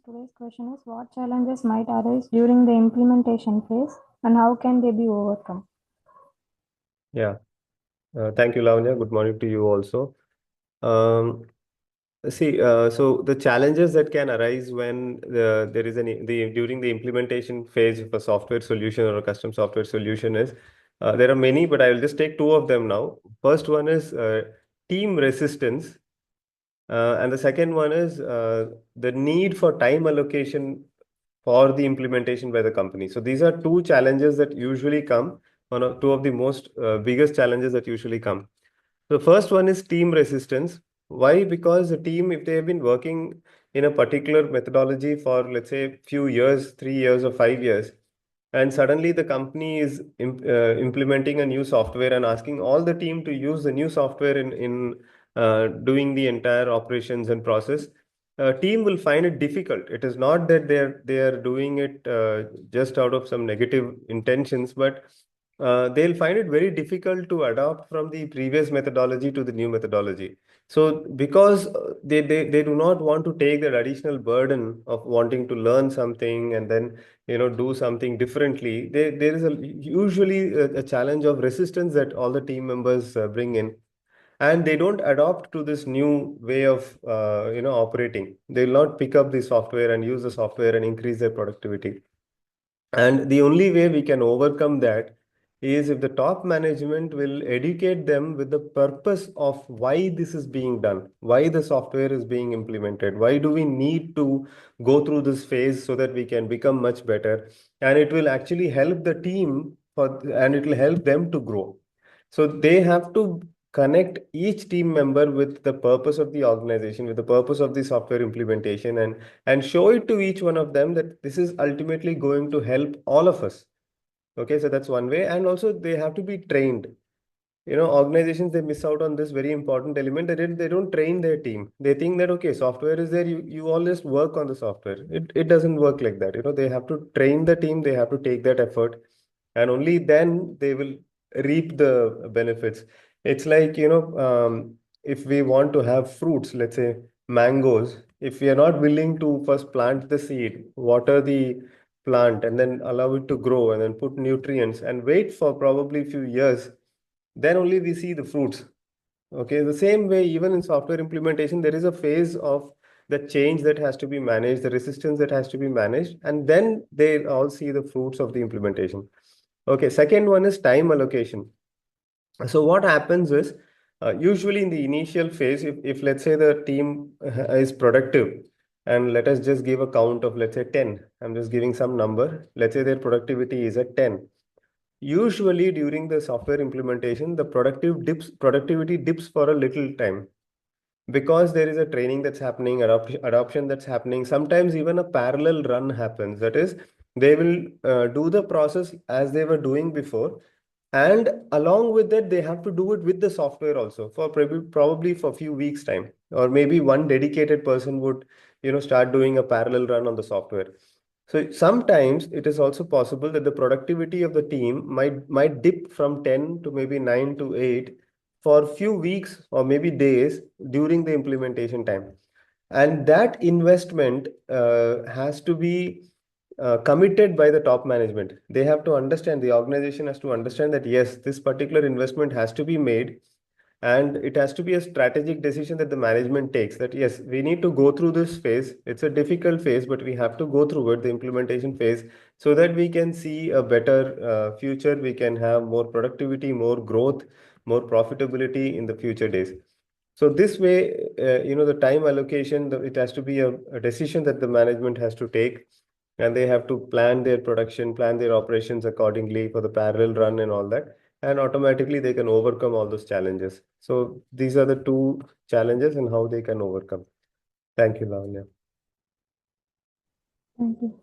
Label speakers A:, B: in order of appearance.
A: Today's question is what challenges might arise during the implementation phase and how can they be overcome?
B: Yeah, thank you, Lavanya. Good morning to you also. Um, so the challenges that can arise when there is during the implementation phase of a software solution or a custom software solution is there are many, but I will just take two of them now. First one is team resistance, and the second one is the need for time allocation for the implementation by the company. So these are two challenges that usually come, two of the most biggest challenges that usually come. The first one is team resistance. Why? Because the team, if they have been working in a particular methodology for, let's say, few years, 3 years or 5 years, and suddenly the company is implementing a new software and asking all the team to use the new software in doing the entire operations and process, team will find it difficult. It is not that they are doing it just out of some negative intentions, but they'll find it very difficult to adopt from the previous methodology to the new methodology. So because they do not want to take that additional burden of wanting to learn something and then do something differently, there is usually a challenge of resistance that all the team members bring in, and they don't adopt to this new way of operating. They'll not pick up the software and use the software and increase their productivity. And the only way we can overcome that is if the top management will educate them with the purpose of why this is being done, why the software is being implemented, why do we need to go through this phase so that we can become much better. And it will actually help the team and it will help them to grow. So they have to connect each team member with the purpose of the organization, with the purpose of the software implementation, and show it to each one of them that this is ultimately going to help all of us. Okay, so that's one way. And also they have to be trained. Organizations, they miss out on this very important element. They don't train their team. They think that, okay, software is there, you always work on the software. It doesn't work like that. They have to train the team, they have to take that effort, and only then they will reap the benefits. It's like, if we want to have fruits, let's say mangoes, if we are not willing to first plant the seed, water the plant, and then allow it to grow, and then put nutrients and wait for probably a few years, then only we see the fruits. Okay, the same way, even in software implementation, there is a phase of the change that has to be managed, the resistance that has to be managed, and then they all see the fruits of the implementation. Okay, second one is time allocation. So what happens is, usually in the initial phase, if let's say the team is productive, and let us just give a count of, let's say, 10. I'm just giving some number. Let's say their productivity is at 10. Usually during the software implementation, the productivity dips for a little time because there is a training that's happening, adoption that's happening. Sometimes even a parallel run happens. That is, they will do the process as they were doing before, and along with that, they have to do it with the software also for probably for a few weeks time, or maybe one dedicated person would start doing a parallel run on the software. So sometimes it is also possible that the productivity of the team might dip from 10 to maybe 9 to 8 for a few weeks or maybe days during the implementation time. And that investment has to be committed by the top management. They have to understand, the organization has to understand that yes, this particular investment has to be made, and it has to be a strategic decision that the management takes, that yes, we need to go through this phase. It's a difficult phase, but we have to go through it, the implementation phase, so that we can see a better future. We can have more productivity, more growth, more profitability in the future days. So this way, the time allocation, it has to be a decision that the management has to take, and they have to plan their production, plan their operations accordingly for the parallel run and all that, and automatically they can overcome all those challenges. So these are the two challenges and how they can overcome. Thank you, Lavanya.
A: Thank you.